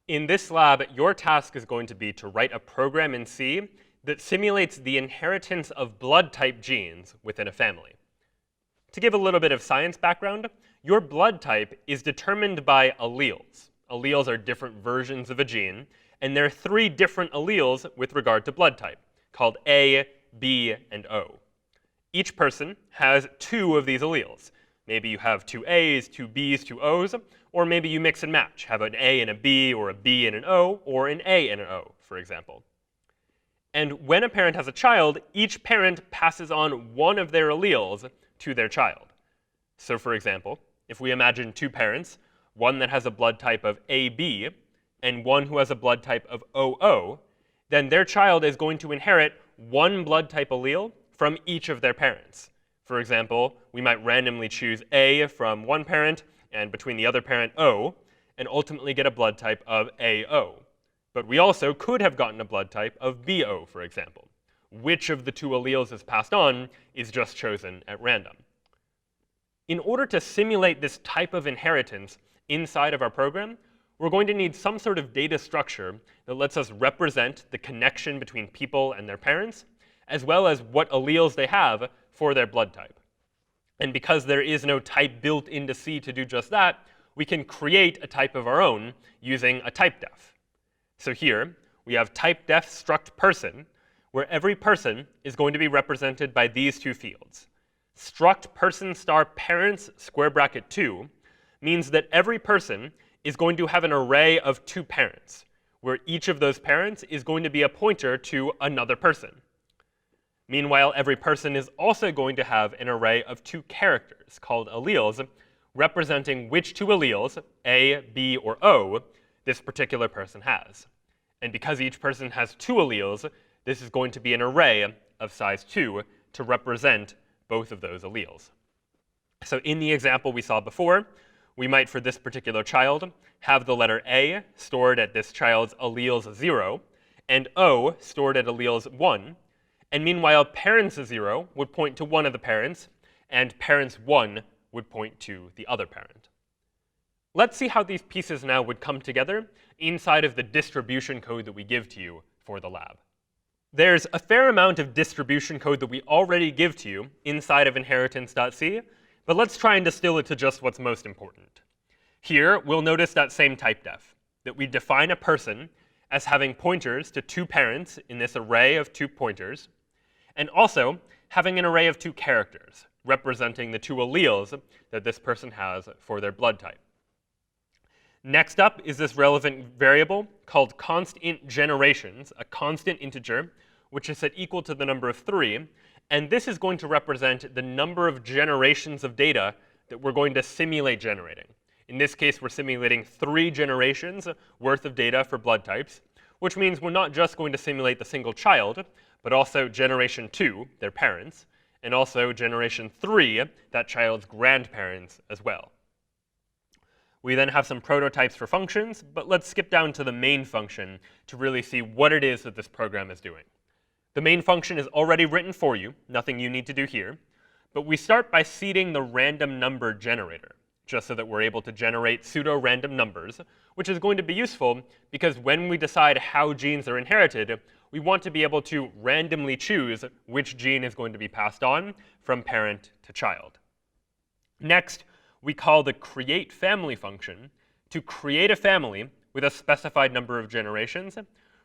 In this lab, your task is going to be to write a program in C that simulates the inheritance of blood-type genes within a family. To give a little bit of science background, your blood type is determined by alleles. Alleles are different versions of a gene, and there are 3 different alleles with regard to blood type, called A, B, and O. Each person has 2 of these alleles. Maybe you have 2 A's, 2 B's, 2 O's, or maybe you mix and match, have an A and a B, or a B and an O, or an A and an O, for example. And when a parent has a child, each parent passes on one of their alleles to their child. So for example, if we imagine 2 parents, one that has a blood type of AB and one who has a blood type of OO, then their child is going to inherit one blood type allele from each of their parents. For example, we might randomly choose A from one parent and between the other parent O, and ultimately get a blood type of AO. But we also could have gotten a blood type of BO, for example. Which of the 2 alleles is passed on is just chosen at random. In order to simulate this type of inheritance inside of our program, we're going to need some sort of data structure that lets us represent the connection between people and their parents, as well as what alleles they have for their blood type. And because there is no type built into C to do just that, we can create a type of our own using a typedef. So here, we have typedef struct person, where every person is going to be represented by these 2 fields. Struct person star parents square bracket 2 means that every person is going to have an array of 2 parents, where each of those parents is going to be a pointer to another person. Meanwhile, every person is also going to have an array of 2 characters, called alleles, representing which 2 alleles, A, B, or O, this particular person has. And because each person has 2 alleles, this is going to be an array of size 2 to represent both of those alleles. So in the example we saw before, we might, for this particular child, have the letter A stored at this child's alleles 0, and O stored at alleles 1. And meanwhile, parents 0 would point to one of the parents, and parents 1 would point to the other parent. Let's see how these pieces now would come together inside of the distribution code that we give to you for the lab. There's a fair amount of distribution code that we already give to you inside of inheritance.c, but let's try and distill it to just what's most important. Here, we'll notice that same typedef, that we define a person as having pointers to 2 parents in this array of 2 pointers, and also having an array of 2 characters, representing the 2 alleles that this person has for their blood type. Next up is this relevant variable called const_int generations, a constant integer, which is set equal to the number of 3. And this is going to represent the number of generations of data that we're going to simulate generating. In this case, we're simulating 3 generations worth of data for blood types, which means we're not just going to simulate the single child, but also generation 2, their parents, and also generation 3, that child's grandparents as well. We then have some prototypes for functions, but let's skip down to the main function to really see what it is that this program is doing. The main function is already written for you, nothing you need to do here, but we start by seeding the random number generator, just so that we're able to generate pseudo-random numbers, which is going to be useful because when we decide how genes are inherited, we want to be able to randomly choose which gene is going to be passed on from parent to child. Next, we call the createFamily function to create a family with a specified number of generations,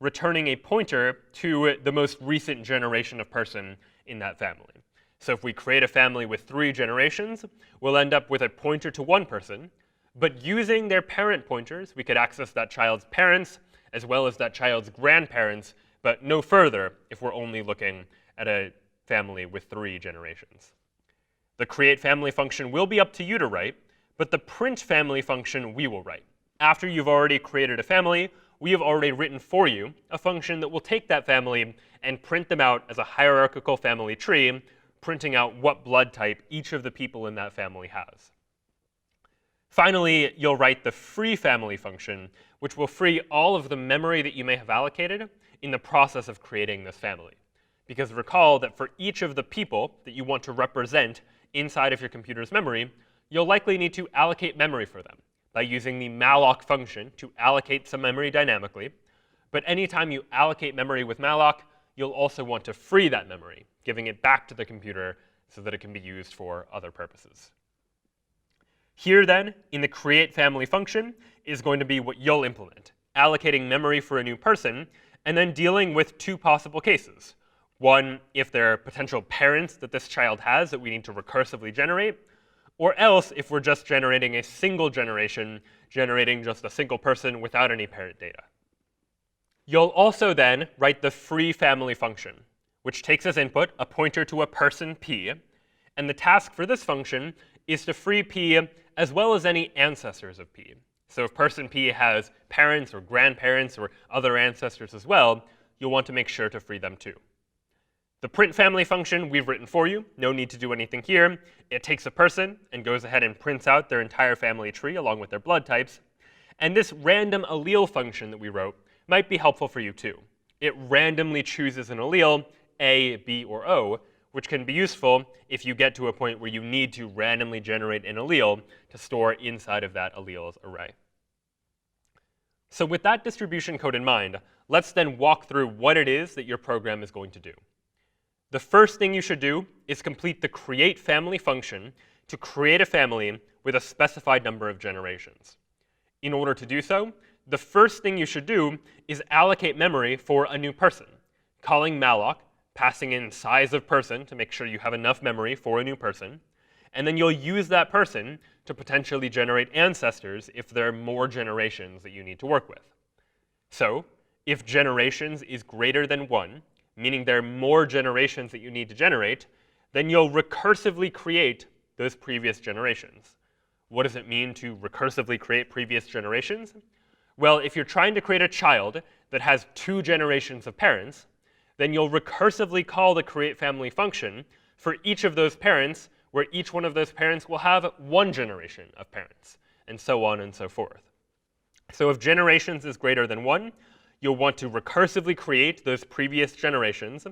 returning a pointer to the most recent generation of person in that family. So if we create a family with 3 generations, we'll end up with a pointer to 1 person. But using their parent pointers, we could access that child's parents as well as that child's grandparents, but no further if we're only looking at a family with 3 generations. The createFamily function will be up to you to write, but the printFamily function we will write. After you've already created a family, we have already written for you a function that will take that family and print them out as a hierarchical family tree, printing out what blood type each of the people in that family has. Finally, you'll write the freeFamily function, which will free all of the memory that you may have allocated in the process of creating this family. Because recall that for each of the people that you want to represent inside of your computer's memory, you'll likely need to allocate memory for them, by using the malloc function to allocate some memory dynamically. But anytime you allocate memory with malloc, you'll also want to free that memory, giving it back to the computer so that it can be used for other purposes. Here then, in the create family function, is going to be what you'll implement, allocating memory for a new person, and then dealing with two possible cases. One, if there are potential parents that this child has that we need to recursively generate, or else if we're just generating a single generation, generating just a single person without any parent data. You'll also then write the free family function, which takes as input a pointer to a person P, and the task for this function is to free P as well as any ancestors of P. So if person P has parents or grandparents or other ancestors as well, you'll want to make sure to free them too. The print family function we've written for you, no need to do anything here. It takes a person and goes ahead and prints out their entire family tree along with their blood types. And this random allele function that we wrote might be helpful for you too. It randomly chooses an allele, A, B, or O, which can be useful if you get to a point where you need to randomly generate an allele to store inside of that alleles array. So with that distribution code in mind, let's then walk through what it is that your program is going to do. The first thing you should do is complete the create family function to create a family with a specified number of generations. In order to do so, the first thing you should do is allocate memory for a new person, calling malloc, passing in size of person to make sure you have enough memory for a new person, and then you'll use that person to potentially generate ancestors if there are more generations that you need to work with. So if generations is greater than 1, meaning there are more generations that you need to generate, then you'll recursively create those previous generations. What does it mean to recursively create previous generations? Well, if you're trying to create a child that has 2 generations of parents, then you'll recursively call the create family function for each of those parents, where each one of those parents will have 1 generation of parents, and so on and so forth. So if generations is greater than 1, you'll want to recursively create those previous generations,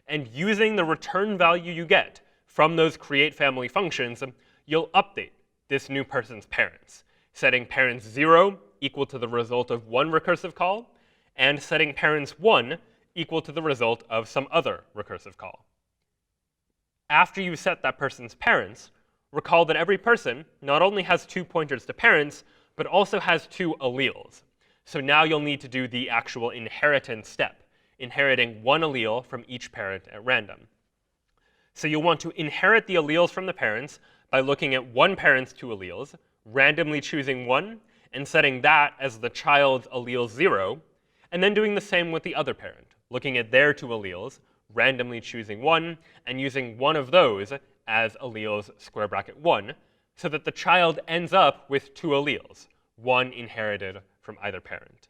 and using the return value you get from those create family functions, you'll update this new person's parents, setting parents 0 equal to the result of 1 recursive call, and setting parents 1 equal to the result of some other recursive call. After you set that person's parents, recall that every person not only has 2 pointers to parents, but also has 2 alleles. So now you'll need to do the actual inheritance step, inheriting 1 allele from each parent at random. So you'll want to inherit the alleles from the parents by looking at one parent's 2 alleles, randomly choosing 1, and setting that as the child's allele 0, and then doing the same with the other parent, looking at their 2 alleles, randomly choosing 1, and using one of those as alleles square bracket 1, so that the child ends up with 2 alleles, 1 inherited from either parent.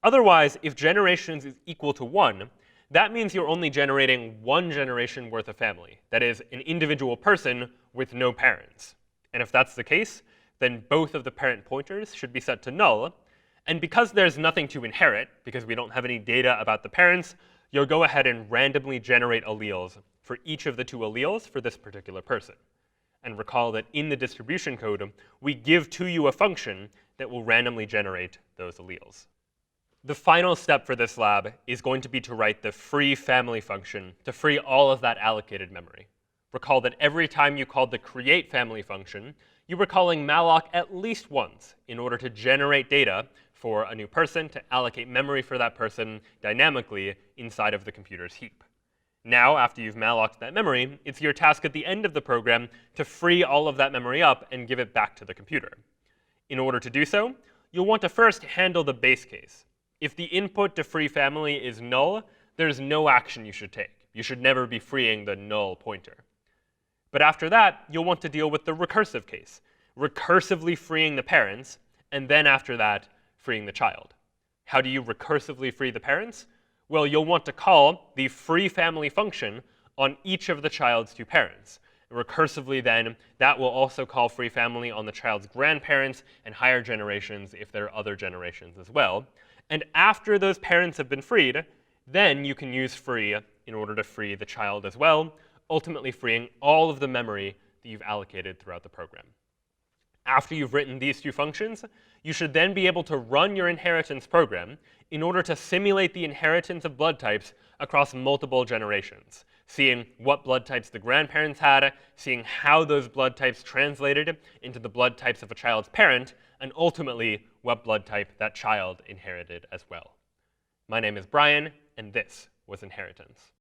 Otherwise, if generations is equal to 1, that means you're only generating 1 generation worth of family, that is, an individual person with no parents. And if that's the case, then both of the parent pointers should be set to null. And because there's nothing to inherit, because we don't have any data about the parents, you'll go ahead and randomly generate alleles for each of the 2 alleles for this particular person. And recall that in the distribution code, we give to you a function that will randomly generate those alleles. The final step for this lab is going to be to write the free family function to free all of that allocated memory. Recall that every time you called the create family function, you were calling malloc at least once in order to generate data for a new person to allocate memory for that person dynamically inside of the computer's heap. Now, after you've malloced that memory, it's your task at the end of the program to free all of that memory up and give it back to the computer. In order to do so, you'll want to first handle the base case. If the input to free family is null, there's no action you should take. You should never be freeing the null pointer. But after that, you'll want to deal with the recursive case, recursively freeing the parents, and then after that, freeing the child. How do you recursively free the parents? Well, you'll want to call the free family function on each of the child's 2 parents. Recursively then, that will also call free family on the child's grandparents and higher generations if there are other generations as well. And after those parents have been freed, then you can use free in order to free the child as well, ultimately freeing all of the memory that you've allocated throughout the program. After you've written these two functions, you should then be able to run your inheritance program in order to simulate the inheritance of blood types across multiple generations, seeing what blood types the grandparents had, seeing how those blood types translated into the blood types of a child's parent, and ultimately what blood type that child inherited as well. My name is Brian, and this was Inheritance.